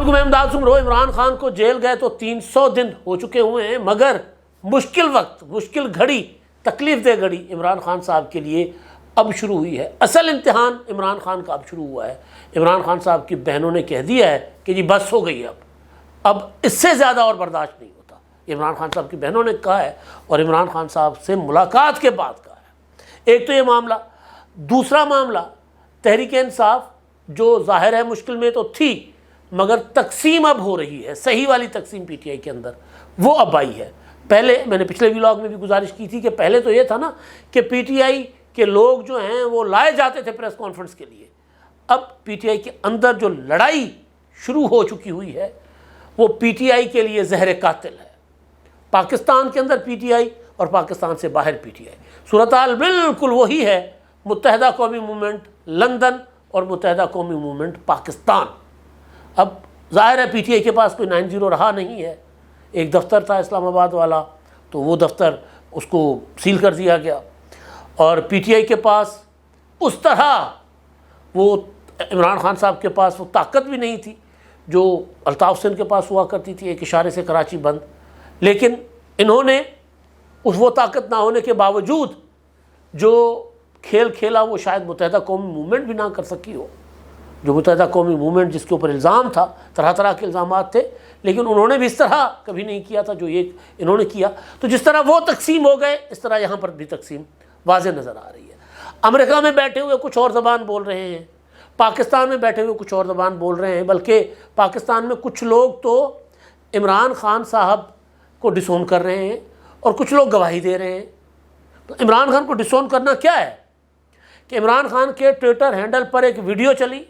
حکم امداد سمرو عمران خان کو جیل گئے تو 300 دن ہو چکے ہوئے ہیں، مگر مشکل وقت، مشکل گھڑی، تکلیف دہ گھڑی عمران خان صاحب کے لیے اب شروع ہوئی ہے۔ اصل امتحان عمران خان کا اب شروع ہوا ہے۔ عمران خان صاحب کی بہنوں نے کہہ دیا ہے کہ جی بس ہو گئی، اب اس سے زیادہ اور برداشت نہیں ہوتا۔ عمران خان صاحب کی بہنوں نے کہا ہے اور عمران خان صاحب سے ملاقات کے بعد کہا ہے۔ ایک تو یہ معاملہ، دوسرا معاملہ تحریک انصاف جو ظاہر ہے مشکل میں تو تھی، مگر تقسیم اب ہو رہی ہے، صحیح والی تقسیم پی ٹی آئی کے اندر وہ اب آئی ہے۔ پہلے میں نے پچھلے ولاگ میں بھی گزارش کی تھی کہ پہلے تو یہ تھا نا کہ پی ٹی آئی کے لوگ جو ہیں وہ لائے جاتے تھے پریس کانفرنس کے لیے۔ اب پی ٹی آئی کے اندر جو لڑائی شروع ہو چکی ہوئی ہے وہ پی ٹی آئی کے لیے زہر قاتل ہے۔ پاکستان کے اندر پی ٹی آئی اور پاکستان سے باہر پی ٹی آئی، صورتحال بالکل وہی ہے۔ متحدہ قومی موومنٹ لندن اور متحدہ قومی موومنٹ پاکستان۔ اب ظاہر ہے پی ٹی آئی کے پاس کوئی 9-0 رہا نہیں ہے۔ ایک دفتر تھا اسلام آباد والا، تو وہ دفتر اس کو سیل کر دیا گیا، اور پی ٹی آئی کے پاس اس طرح وہ عمران خان صاحب کے پاس وہ طاقت بھی نہیں تھی جو الطاف حسین کے پاس ہوا کرتی تھی، ایک اشارے سے کراچی بند۔ لیکن انہوں نے وہ طاقت نہ ہونے کے باوجود جو کھیل کھیلا وہ شاید متحدہ قومی موومنٹ بھی نہ کر سکی ہو۔ جو متحدہ قومی موومنٹ جس کے اوپر الزام تھا، طرح طرح کے الزامات تھے، لیکن انہوں نے بھی اس طرح کبھی نہیں کیا تھا جو یہ انہوں نے کیا۔ تو جس طرح وہ تقسیم ہو گئے، اس طرح یہاں پر بھی تقسیم واضح نظر آ رہی ہے۔ امریکہ میں بیٹھے ہوئے کچھ اور زبان بول رہے ہیں، پاکستان میں بیٹھے ہوئے کچھ اور زبان بول رہے ہیں، بلکہ پاکستان میں کچھ لوگ تو عمران خان صاحب کو ڈسون کر رہے ہیں اور کچھ لوگ گواہی دے رہے ہیں۔ تو عمران خان کو ڈسون کرنا کیا ہے کہ عمران خان کے ٹویٹر ہینڈل پر ایک ویڈیو چلی،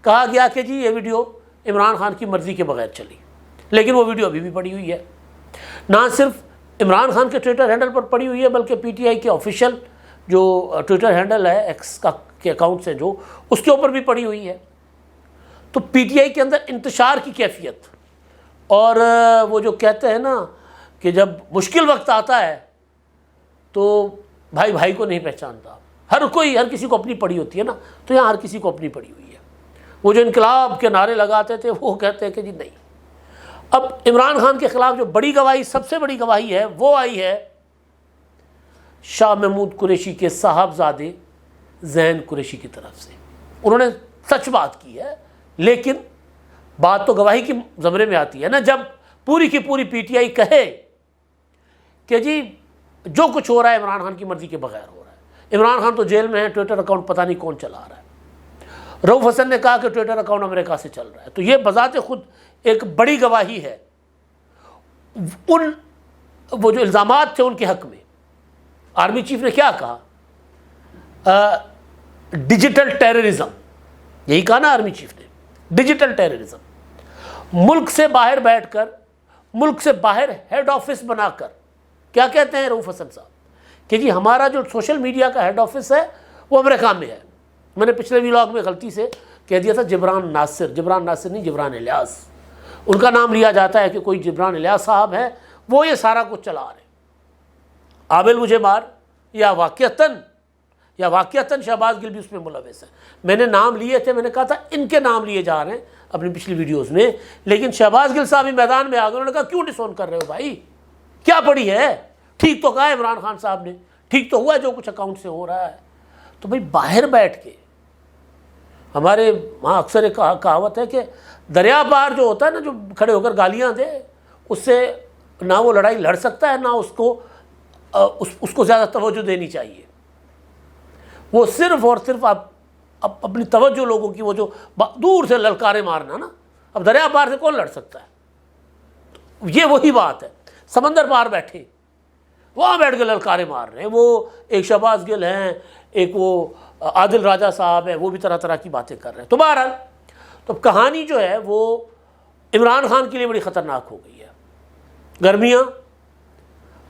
کہا گیا کہ جی یہ ویڈیو عمران خان کی مرضی کے بغیر چلی، لیکن وہ ویڈیو ابھی بھی پڑی ہوئی ہے۔ نہ صرف عمران خان کے ٹویٹر ہینڈل پر پڑی ہوئی ہے، بلکہ پی ٹی آئی کے آفیشیل جو ٹویٹر ہینڈل ہے ایکس کا کے اکاؤنٹ سے جو اس کے اوپر بھی پڑی ہوئی ہے۔ تو پی ٹی آئی کے اندر انتشار کی کیفیت، اور وہ جو کہتے ہیں نا کہ جب مشکل وقت آتا ہے تو بھائی بھائی کو نہیں پہچانتا، ہر کسی کو اپنی پڑی ہوتی ہے نا، تو یہاں ہر کسی کو اپنی پڑی ہوئی ہے۔ وہ جو انقلاب کے نعرے لگاتے تھے وہ کہتے ہیں کہ جی نہیں۔ اب عمران خان کے خلاف جو بڑی گواہی، سب سے بڑی گواہی ہے، وہ آئی ہے شاہ محمود قریشی کے صاحبزادے زین قریشی کی طرف سے۔ انہوں نے سچ بات کی ہے، لیکن بات تو گواہی کی زمرے میں آتی ہے نا، جب پوری کی پوری پی ٹی آئی کہے کہ جی جو کچھ ہو رہا ہے عمران خان کی مرضی کے بغیر ہو رہا ہے۔ عمران خان تو جیل میں ہے، ٹویٹر اکاؤنٹ پتہ نہیں کون چلا رہا ہے۔ رؤف حسن نے کہا کہ ٹویٹر اکاؤنٹ امریکہ سے چل رہا ہے، تو یہ بذات خود ایک بڑی گواہی ہے۔ وہ جو الزامات تھے ان کے حق میں آرمی چیف نے کیا کہا؟ ڈیجیٹل ٹیررزم، یہی کہا نا آرمی چیف نے، ڈیجیٹل ٹیررزم۔ ملک سے باہر بیٹھ کر، ملک سے باہر ہیڈ آفس بنا کر، کیا کہتے ہیں رؤف حسن صاحب کہ جی ہمارا جو سوشل میڈیا کا ہیڈ آفس ہے وہ امریکہ میں ہے۔ میں نے پچھلے ولاگ میں غلطی سے کہہ دیا تھا جبران ناصر نہیں، جبران الیاس، ان کا نام لیا جاتا ہے کہ کوئی جبران الیاس صاحب ہے، وہ یہ سارا کچھ چلا رہے ہیں۔ عابل مجھے مار یا واقعتاً شہباز گل بھی اس میں ملوث ہے۔ میں نے نام لیے تھے، میں نے کہا تھا ان کے نام لیے جا رہے ہیں اپنی پچھلی ویڈیوز میں، لیکن شہباز گل صاحب ہی میدان میں آ گئے، انہوں نے کہا کیوں ڈسون کر رہے ہو بھائی، کیا پڑی ہے؟ ٹھیک تو کہا عمران خان صاحب نے، ٹھیک تو ہوا جو کچھ اکاؤنٹ سے ہو رہا ہے۔ تو بھائی باہر بیٹھ کے، ہمارے وہاں اکثر ایک کہاوت ہے کہ دریا پار جو ہوتا ہے نا، جو کھڑے ہو کر گالیاں دے، اس سے نہ وہ لڑائی لڑ سکتا ہے، نہ اس کو زیادہ توجہ دینی چاہیے۔ وہ صرف اور صرف اپنی توجہ لوگوں کی، وہ جو دور سے للکارے مارنا نا، اب دریا پار سے کون لڑ سکتا ہے؟ یہ وہی بات ہے، سمندر پار بیٹھے، وہاں بیٹھ کے للکارے مار رہے ہیں۔ وہ ایک شہباز گل ہیں، ایک وہ عادل راجہ صاحب ہے، وہ بھی طرح طرح کی باتیں کر رہے ہیں۔ تو بہرحال تو کہانی جو ہے وہ عمران خان کے لیے بڑی خطرناک ہو گئی ہے۔ گرمیاں،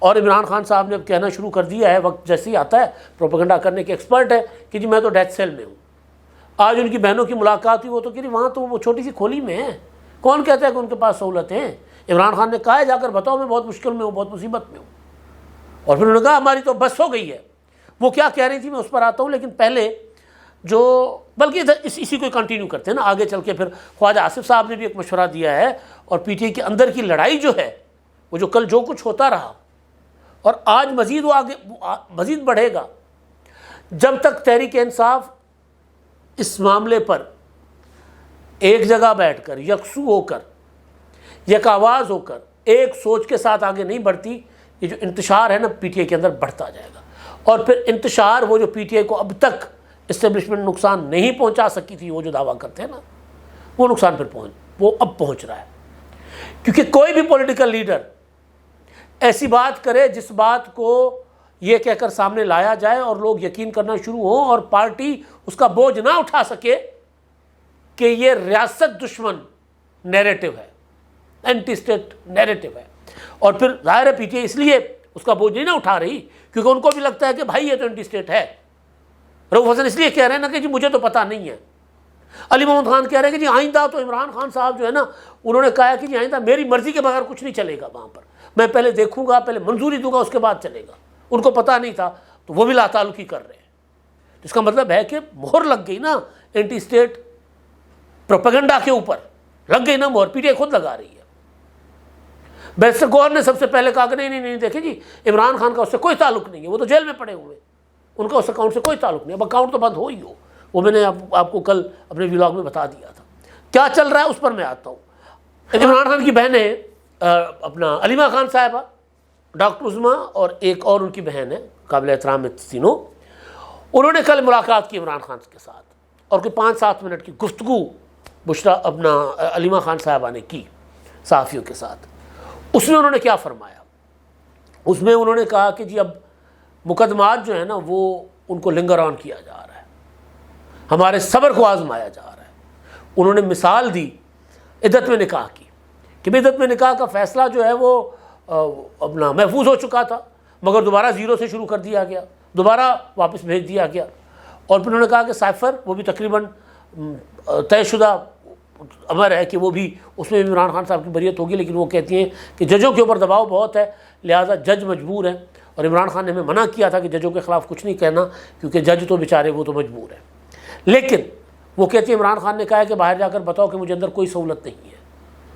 اور عمران خان صاحب نے اب کہنا شروع کر دیا ہے، وقت جیسے ہی آتا ہے پروپیگنڈا کرنے کے ایکسپرٹ ہے کہ جی میں تو ڈیتھ سیل میں ہوں۔ آج ان کی بہنوں کی ملاقات ہوئی، وہ تو کہ وہاں تو وہ چھوٹی سی کھولی میں ہے، کون کہتا ہے کہ ان کے پاس سہولتیں ہیں؟ عمران خان نے کہا ہے جا کر بتاؤ میں بہت مشکل میں ہوں، بہت مصیبت میں ہوں۔ اور پھر انہوں نے کہا ہماری تو بس ہو گئی ہے۔ وہ کیا کہہ رہی تھی میں اس پر آتا ہوں، لیکن پہلے جو بلکہ ادھر اسی کو کنٹینیو کرتے ہیں نا آگے چل کے. پھر خواجہ آصف صاحب نے بھی ایک مشورہ دیا ہے, اور پی ٹی آئی کے اندر کی لڑائی جو ہے وہ جو کل جو کچھ ہوتا رہا اور آج مزید وہ آگے مزید بڑھے گا, جب تک تحریک انصاف اس معاملے پر ایک جگہ بیٹھ کر یکسو ہو کر یک آواز ہو کر ایک سوچ کے ساتھ آگے نہیں بڑھتی, یہ جو انتشار ہے نا پی ٹی آئی کے اندر بڑھتا جائے گا. اور پھر انتشار وہ جو پی ٹی آئی کو اب تک اسٹیبلشمنٹ نقصان نہیں پہنچا سکی تھی, وہ جو دعویٰ کرتے ہیں نا, وہ نقصان پھر وہ اب پہنچ رہا ہے. کیونکہ کوئی بھی پولیٹیکل لیڈر ایسی بات کرے جس بات کو یہ کہہ کر سامنے لایا جائے اور لوگ یقین کرنا شروع ہوں اور پارٹی اس کا بوجھ نہ اٹھا سکے کہ یہ ریاست دشمن نیریٹو ہے, اینٹی اسٹیٹ نیریٹو ہے. اور پھر ظاہر ہے پی ٹی آئی اس لیے اس کا بوجھ نہیں نہ اٹھا رہی کیونکہ ان کو بھی لگتا ہے کہ بھائی یہ تو اینٹی اسٹیٹ ہے. رؤوف حسن اس لیے کہہ رہے ہیں نا کہ جی مجھے تو پتہ نہیں ہے. علی محمد خان کہہ رہے ہیں کہ جی آئندہ تو عمران خان صاحب جو ہے نا انہوں نے کہا کہ جی آئندہ میری مرضی کے بغیر کچھ نہیں چلے گا وہاں پر, میں پہلے دیکھوں گا, پہلے منظوری دوں گا, اس کے بعد چلے گا. ان کو پتہ نہیں تھا تو وہ بھی لا تعلقی کر رہے ہیں. اس کا مطلب ہے کہ مہر لگ گئی نا اینٹی اسٹیٹ پروپیگنڈا کے اوپر, لگ گئی نا مہر, پی ٹی آئی خود لگا رہی ہے. بیرسٹر گوہر نے سب سے پہلے کہا کہ نہیں دیکھیں جی عمران خان کا اس سے کوئی تعلق نہیں ہے, وہ تو جیل میں پڑے ہوئے, ان کا اس اکاؤنٹ سے کوئی تعلق نہیں. اب اکاؤنٹ تو بند ہو ہی ہو, وہ میں نے آپ کو کل اپنے ولاگ میں بتا دیا تھا. کیا چل رہا ہے اس پر میں آتا ہوں. عمران خان کی بہنیں اپنا علیمہ خان صاحبہ, ڈاکٹر عظمیٰ اور ایک اور ان کی بہن ہے قابل احترام ہے تینوں, انہوں نے کل ملاقات کی عمران خان کے ساتھ اور کوئی 5-7 منٹ کی گفتگو بشرا اپنا علیمہ خان صاحبہ نے کی صحافیوں کے ساتھ. اس میں انہوں نے کیا فرمایا؟ اس میں انہوں نے کہا کہ جی اب مقدمات جو ہیں نا وہ ان کو لنگر آن کیا جا رہا ہے, ہمارے صبر کو آزمایا جا رہا ہے. انہوں نے مثال دی عدت میں نکاح کی کہ عدت میں نکاح کا فیصلہ جو ہے وہ اپنا محفوظ ہو چکا تھا مگر دوبارہ زیرو سے شروع کر دیا گیا, دوبارہ واپس بھیج دیا گیا. اور پھر انہوں نے کہا کہ سائفر وہ بھی تقریباً طے شدہ امر ہے کہ وہ بھی اس میں عمران خان صاحب کی بریت ہوگی, لیکن وہ کہتی ہیں کہ ججوں کے اوپر دباؤ بہت ہے لہٰذا جج مجبور ہیں. اور عمران خان نے ہمیں منع کیا تھا کہ ججوں کے خلاف کچھ نہیں کہنا کیونکہ جج تو بیچارے وہ تو مجبور ہیں. لیکن وہ کہتی ہے عمران خان نے کہا ہے کہ باہر جا کر بتاؤ کہ مجھے اندر کوئی سہولت نہیں ہے.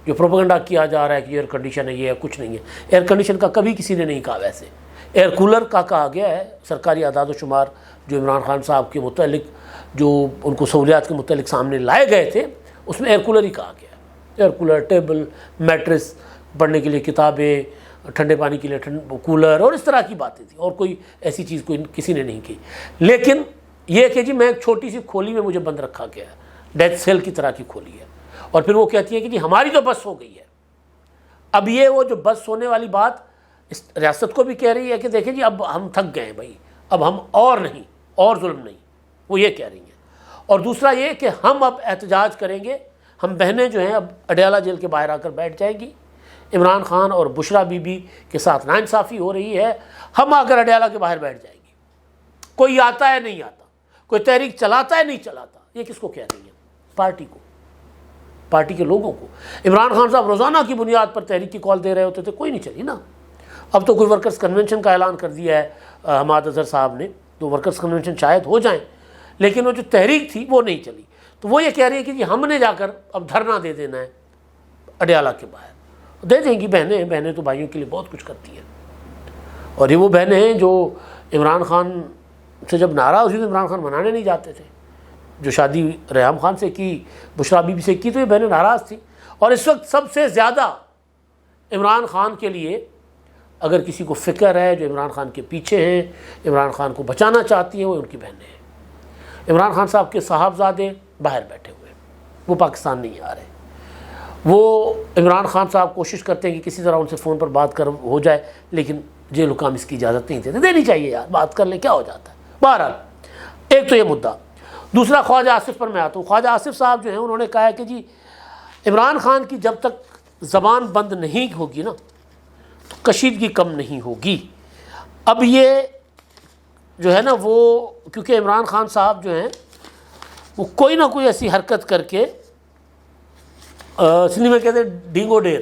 جو پروپیگنڈا کیا جا رہا ہے کہ ایئر کنڈیشن ہے, یہ ہے, کچھ نہیں ہے. ایئر کنڈیشن کا کبھی کسی نے نہیں کہا. ویسے ایئر کولر کا کہا گیا ہے. سرکاری اعداد و شمار جو عمران خان صاحب کے متعلق جو ان کو سہولیات کے متعلق سامنے لائے گئے تھے اس میں ایئر کولر ہی کہا گیا. ایئر کولر, ٹیبل, میٹریس, پڑھنے کے لیے کتابیں, ٹھنڈے پانی کے لیے کولر اور اس طرح کی باتیں تھیں, اور کوئی ایسی چیز کوئی کسی نے نہیں کی. لیکن یہ کہ جی میں ایک چھوٹی سی کھولی میں مجھے بند رکھا گیا ہے, ڈیتھ سیل کی طرح کی کھولی ہے. اور پھر وہ کہتی ہے کہ جی ہماری تو بس ہو گئی ہے. اب یہ وہ جو بس ہونے والی بات اس ریاست کو بھی کہہ رہی ہے کہ دیکھیں جی اب ہم تھک گئے ہیں بھائی, اب ہم اور نہیں, اور ظلم نہیں, وہ یہ کہہ رہی ہیں. اور دوسرا یہ کہ ہم اب احتجاج کریں گے, ہم بہنیں جو ہیں اب اڈیالہ جیل کے باہر آ کر بیٹھ جائیں گی. عمران خان اور بشرا بی بی کے ساتھ ناانصافی ہو رہی ہے, ہم آ کر اڈیالہ کے باہر بیٹھ جائیں گی. کوئی آتا ہے نہیں آتا, کوئی تحریک چلاتا ہے نہیں چلاتا. یہ کس کو کہہ رہی ہے؟ پارٹی کو, پارٹی کے لوگوں کو. عمران خان صاحب روزانہ کی بنیاد پر تحریک کی کال دے رہے ہوتے تھے, کوئی نہیں چلی نا. اب تو کوئی ورکرز کنونشن کا اعلان کر دیا ہے حماد اظہر صاحب نے, تو ورکرز کنونشن شاید ہو جائیں, لیکن وہ جو تحریک تھی وہ نہیں چلی. تو وہ یہ کہہ رہی ہے کہ جی ہم نے جا کر اب دھرنا دے دینا ہے اڈیالہ کے باہر. دے دیں گی بہنیں تو بھائیوں کے لیے بہت کچھ کرتی ہیں. اور یہ وہ بہنیں ہیں جو عمران خان سے جب ناراض ہوئی تو عمران خان منانے نہیں جاتے تھے. جو شادی ریحام خان سے کی, بشرا بی بی سے کی, تو یہ بہنیں ناراض تھیں. اور اس وقت سب سے زیادہ عمران خان کے لیے اگر کسی کو فکر ہے, جو عمران خان کے پیچھے ہیں, عمران خان کو بچانا چاہتی ہیں, وہ ان کی بہنیں ہیں. عمران خان صاحب کے صاحبزادے باہر بیٹھے ہوئے, وہ پاکستان نہیں آ رہے. وہ عمران خان صاحب کوشش کرتے ہیں کہ کسی طرح ان سے فون پر بات ہو جائے, لیکن جیل حکام اس کی اجازت نہیں دیتے. دینی چاہیے یار, بات کر لیں, کیا ہو جاتا ہے. بہرحال ایک تو یہ مدعا. دوسرا خواجہ آصف پر میں آتا ہوں. خواجہ آصف صاحب جو ہیں انہوں نے کہا ہے کہ جی عمران خان کی جب تک زبان بند نہیں ہوگی نا تو کشیدگی کم نہیں ہوگی. اب یہ جو ہے نا وہ کیونکہ عمران خان صاحب جو ہیں وہ کوئی نہ کوئی ایسی حرکت کر کے سندھی میں کہتے ہیں ڈینگو ڈیر,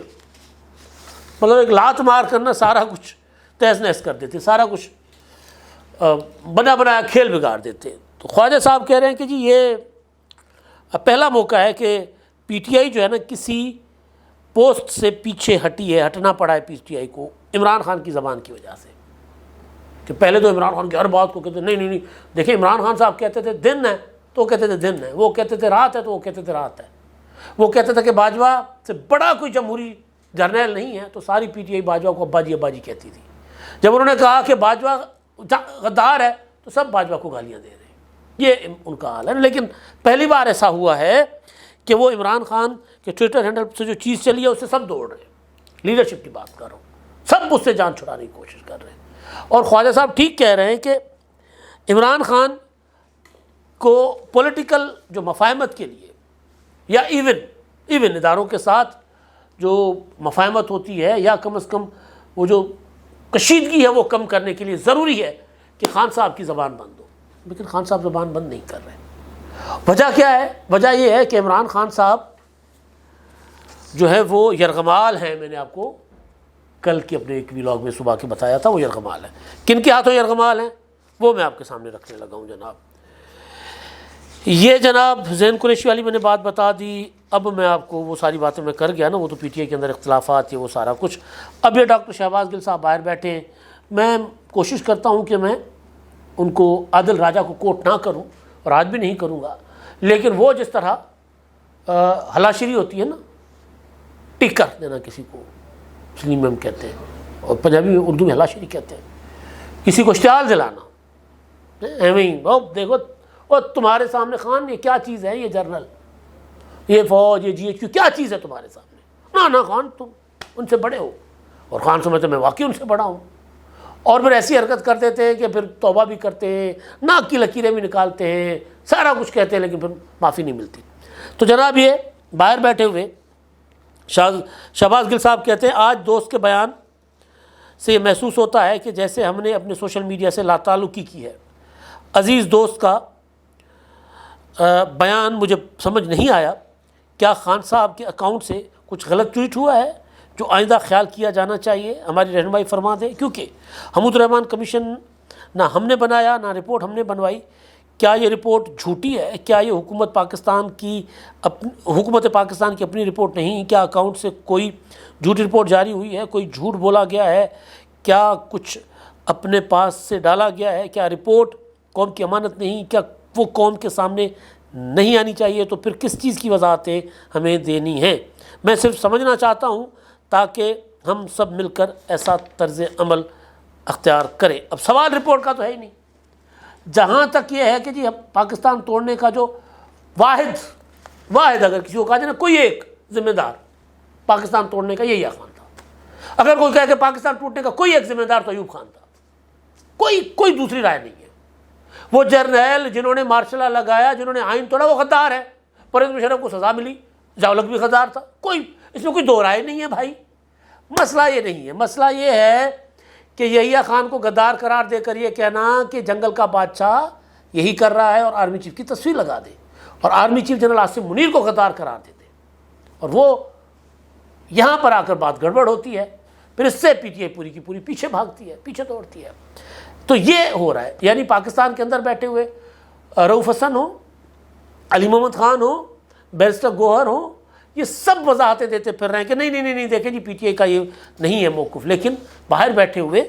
مطلب ایک لات مار کرنا سارا کچھ تہس نہس کر دیتے, سارا کچھ بنا بنایا کھیل بگاڑ دیتے. تو خواجہ صاحب کہہ رہے ہیں کہ جی یہ پہلا موقع ہے کہ پی ٹی آئی جو ہے نا کسی پوسٹ سے پیچھے ہٹی ہے، ہٹنا پڑا ہے پی ٹی آئی کو عمران خان کی زبان کی وجہ سے، کہ پہلے تو عمران خان کی ہر بات کو کہتے نہیں، دیکھیں عمران خان صاحب کہتے تھے دن ہے تو وہ کہتے تھے دن ہے، وہ کہتے تھے رات ہے تو وہ کہتے تھے رات ہے، وہ کہتے تھے کہ باجوہ سے بڑا کوئی جمہوری جرنیل نہیں ہے تو ساری پی ٹی آئی باجوہ کو ابا جی کہتی تھی۔ جب انہوں نے کہا کہ باجوہ غدار ہے تو سب باجوہ کو گالیاں دے رہے ہیں، یہ ان کا حال ہے۔ لیکن پہلی بار ایسا ہوا ہے کہ وہ عمران خان کے ٹویٹر ہینڈل سے جو چیز چلی ہے اس سے سب دوڑ رہے ہیں، لیڈرشپ کی بات کر رہا ہوں، سب اس سے جان چھڑانے کی کوشش کر رہے ہیں۔ اور خواجہ صاحب ٹھیک کہہ رہے ہیں کہ عمران کو پولیٹیکل جو مفاہمت کے لیے یا ایون اداروں کے ساتھ جو مفاہمت ہوتی ہے یا کم از کم وہ جو کشیدگی ہے وہ کم کرنے کے لیے ضروری ہے کہ خان صاحب کی زبان بند ہو، لیکن خان صاحب زبان بند نہیں کر رہے۔ وجہ کیا ہے؟ وجہ یہ ہے کہ عمران خان صاحب جو ہے وہ یرغمال ہیں، میں نے آپ کو کل کے اپنے ایک ویلاگ میں صبح کے بتایا تھا، وہ یرغمال ہیں۔ کن کے ہاتھوں یرغمال ہیں وہ میں آپ کے سامنے رکھنے لگا ہوں جناب۔ یہ جناب زین قریشی والی میں نے بات بتا دی، اب میں آپ کو وہ ساری باتیں میں کر گیا نا، وہ تو پی ٹی آئی کے اندر اختلافات یہ وہ سارا کچھ۔ اب یہ ڈاکٹر شہباز گل صاحب باہر بیٹھے ہیں، میں کوشش کرتا ہوں کہ میں ان کو عادل راجہ کو کوٹ نہ کروں اور آج بھی نہیں کروں گا، لیکن وہ جس طرح ہلاشری ہوتی ہے نا، ٹکر دینا کسی کو مسلم میں ہم کہتے ہیں اور پنجابی میں اردو میں ہلاشری کہتے ہیں، کسی کو اشتعال دلانا، ایویں ہی دیکھو اور تمہارے سامنے خان یہ کیا چیز ہے، یہ جرنل، یہ فوج، یہ جی ایچ کیو کیا چیز ہے تمہارے سامنے؟ نہ خان تم ان سے بڑے ہو، اور خان سمجھتے میں واقعی ان سے بڑا ہوں، اور پھر ایسی حرکت کرتے تھے کہ پھر توبہ بھی کرتے ہیں، ناک کی لکیریں بھی نکالتے ہیں، سارا کچھ کہتے ہیں لیکن پھر معافی نہیں ملتی۔ تو جناب یہ باہر بیٹھے ہوئے شہباز گل صاحب کہتے ہیں آج دوست کے بیان سے یہ محسوس ہوتا ہے کہ جیسے ہم نے اپنے سوشل میڈیا سے لاتعلقی کی ہے۔ عزیز دوست کا بیان مجھے سمجھ نہیں آیا، کیا خان صاحب کے اکاؤنٹ سے کچھ غلط ٹویٹ ہوا ہے جو آئندہ خیال کیا جانا چاہیے؟ ہماری رہنمائی فرما دیں، کیونکہ حمود الرحمن کمیشن نہ ہم نے بنایا نہ رپورٹ ہم نے بنوائی۔ کیا یہ رپورٹ جھوٹی ہے؟ کیا یہ حکومت پاکستان کی اپنی رپورٹ نہیں؟ کیا اکاؤنٹ سے کوئی جھوٹی رپورٹ جاری ہوئی ہے؟ کوئی جھوٹ بولا گیا ہے؟ کیا کچھ اپنے پاس سے ڈالا گیا ہے؟ کیا رپورٹ قوم کی امانت نہیں؟ کیا وہ قوم کے سامنے نہیں آنی چاہیے؟ تو پھر کس چیز کی وضاحتیں ہمیں دینی ہیں؟ میں صرف سمجھنا چاہتا ہوں تاکہ ہم سب مل کر ایسا طرز عمل اختیار کریں۔ اب سوال رپورٹ کا تو ہے ہی نہیں، جہاں تک یہ ہے کہ جی پاکستان توڑنے کا جو واحد اگر کسی کو کہا جائے نا کوئی ایک ذمہ دار پاکستان توڑنے کا یہی خان تھا، اگر کوئی کہے کہ پاکستان ٹوٹنے کا کوئی ایک ذمہ دار تو ایوب خان تھا، کوئی دوسری رائے نہیں ہے۔ وہ جرنیل جنہوں نے مارشل لا لگایا، جنہوں نے آئین توڑا، وہ غدار ہے، پرویز مشرف کو سزا ملی، ضیاء الحق بھی غدار تھا، اس میں کوئی دو رائے نہیں ہے بھائی۔ مسئلہ یہ نہیں ہے، مسئلہ یہ ہے کہ یحییٰ خان کو غدار قرار دے کر یہ کہنا کہ جنگل کا بادشاہ یہی کر رہا ہے اور آرمی چیف کی تصویر لگا دے اور army chief general Asim Munir کو غدار قرار دے دے، اور وہ یہاں پر آ کر بات گڑبڑ ہوتی ہے، پھر اس سے پی ٹی آئی پوری کی پوری پیچھے بھاگتی ہے، پیچھے دوڑتی ہے۔ تو یہ ہو رہا ہے، یعنی پاکستان کے اندر بیٹھے ہوئے رؤوف حسن ہو، علی محمد خان ہو، بیرسٹر گوہر ہو، یہ سب وضاحتیں دیتے پھر رہے ہیں کہ نہیں دیکھیں جی پی ٹی آئی کا یہ نہیں ہے موقف، لیکن باہر بیٹھے ہوئے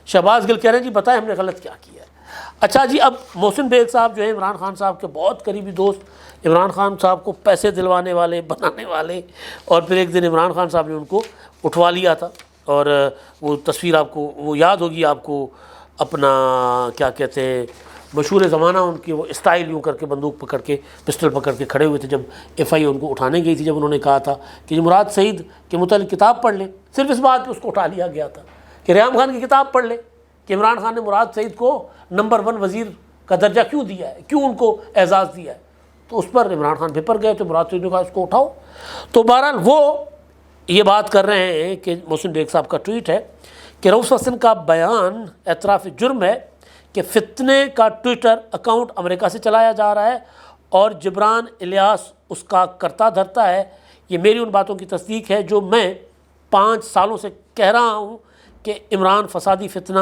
شہباز گل کہہ رہے ہیں جی بتائیں ہم نے غلط کیا کیا ہے۔ اچھا جی، اب محسن بیگ صاحب جو ہے عمران خان صاحب کے بہت قریبی دوست، عمران خان صاحب کو پیسے دلوانے والے، بنانے والے، اور پھر ایک دن عمران خان صاحب نے ان کو اٹھوا لیا تھا، اور وہ تصویر آپ کو وہ یاد ہوگی آپ کو، اپنا کیا کہتے ہیں مشہور زمانہ ان کی وہ اسٹائل یوں کر کے بندوق پکڑ کے پسٹل پکڑ کے کھڑے ہوئے تھے جب ایف آئی اے ان کو اٹھانے گئی تھی، جب انہوں نے کہا تھا کہ مراد سعید کے متعلق کتاب پڑھ لیں، صرف اس بات پہ اس کو اٹھا لیا گیا تھا کہ ریحام خان کی کتاب پڑھ لیں کہ عمران خان نے مراد سعید کو نمبر 1 وزیر کا درجہ کیوں دیا ہے، کیوں ان کو اعزاز دیا ہے، تو اس پر عمران خان بھپر گئے تو مراد سعید نے کہا اس کو اٹھاؤ۔ تو بہرحال وہ یہ بات کر رہے ہیں کہ محسن بیگ صاحب کا ٹویٹ ہے کہ رؤوف حسن کا بیان اعتراف جرم ہے کہ فتنے کا ٹویٹر اکاؤنٹ امریکہ سے چلایا جا رہا ہے اور جبران الیاس اس کا کرتا دھرتا ہے۔ یہ میری ان باتوں کی تصدیق ہے جو میں 5 سالوں سے کہہ رہا ہوں کہ عمران فسادی فتنہ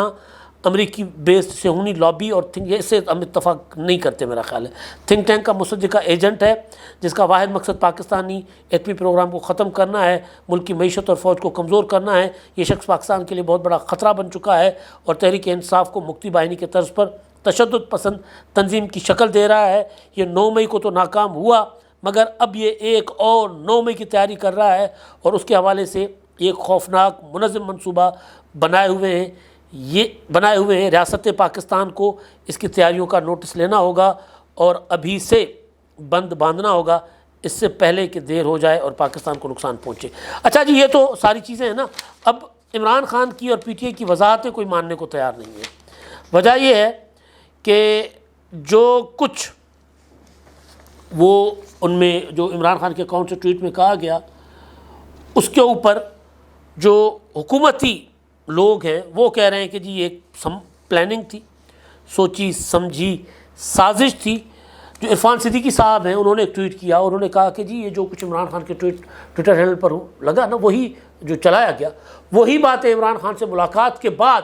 امریکی بیسڈ صہیونی لابی اور تھنک، یہ اس سے ہم اتفاق نہیں کرتے میرا خیال ہے، تھنک ٹینک کا مصدقہ ایجنٹ ہے جس کا واحد مقصد پاکستانی ایٹمی پروگرام کو ختم کرنا ہے، ملک کی معیشت اور فوج کو کمزور کرنا ہے۔ یہ شخص پاکستان کے لیے بہت بڑا خطرہ بن چکا ہے اور تحریک انصاف کو مکتی باہنی کے طرز پر تشدد پسند تنظیم کی شکل دے رہا ہے۔ یہ 9 مئی کو تو ناکام ہوا، مگر اب یہ ایک اور 9 مئی کی تیاری کر رہا ہے اور اس کے حوالے سے ایک خوفناک منظم منصوبہ بنائے ہوئے ہیں۔ ریاست پاکستان کو اس کی تیاریوں کا نوٹس لینا ہوگا اور ابھی سے بند باندھنا ہوگا، اس سے پہلے کہ دیر ہو جائے اور پاکستان کو نقصان پہنچے۔ اچھا جی، یہ تو ساری چیزیں ہیں نا۔ اب عمران خان کی اور پی ٹی آئی کی وضاحتیں کوئی ماننے کو تیار نہیں ہے۔ وجہ یہ ہے کہ جو کچھ وہ ان میں جو عمران خان کے اکاؤنٹ سے ٹویٹ میں کہا گیا، اس کے اوپر جو حکومتی لوگ ہیں وہ کہہ رہے ہیں کہ جی یہ ایک پلاننگ تھی، سوچی سمجھی سازش تھی۔ جو عرفان صدیقی صاحب ہیں انہوں نے ایک ٹویٹ کیا، انہوں نے کہا کہ جی یہ جو کچھ عمران خان کے ٹویٹر ہینڈل پر لگا نا، وہی جو چلایا گیا، وہی باتیں عمران خان سے ملاقات کے بعد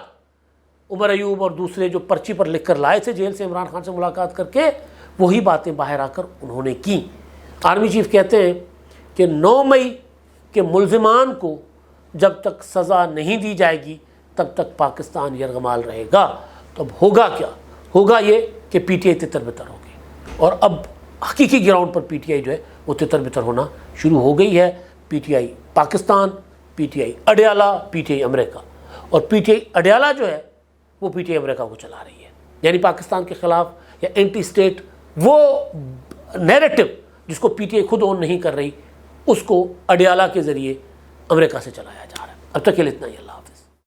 عمر ایوب اور دوسرے جو پرچی پر لکھ کر لائے تھے جیل سے عمران خان سے ملاقات کر کے، وہی باتیں باہر آ کر انہوں نے کی۔ آرمی چیف کہتے ہیں کہ 9 مئی کے ملزمان کو جب تک سزا نہیں دی جائے گی تب تک پاکستان یرغمال رہے گا۔ تو اب ہوگا کیا؟ ہوگا یہ کہ پی ٹی آئی تتر بتر ہوگی، اور اب حقیقی گراؤنڈ پر پی ٹی آئی جو ہے وہ تتر بتر ہونا شروع ہو گئی ہے۔ P T I Pakistan, P T I Adiala, P T I امریکہ، اور پی ٹی آئی اڈیالہ جو ہے وہ پی ٹی آئی امریکہ کو چلا رہی ہے، یعنی پاکستان کے خلاف یا اینٹی اسٹیٹ وہ نیریٹو جس کو پی ٹی آئی خود اون نہیں کر رہی، اس کو اڈیالہ کے ذریعے امریکہ سے چلایا جا رہا ہے۔ اب تک کے لیے اتنا ہی، اللہ حافظ۔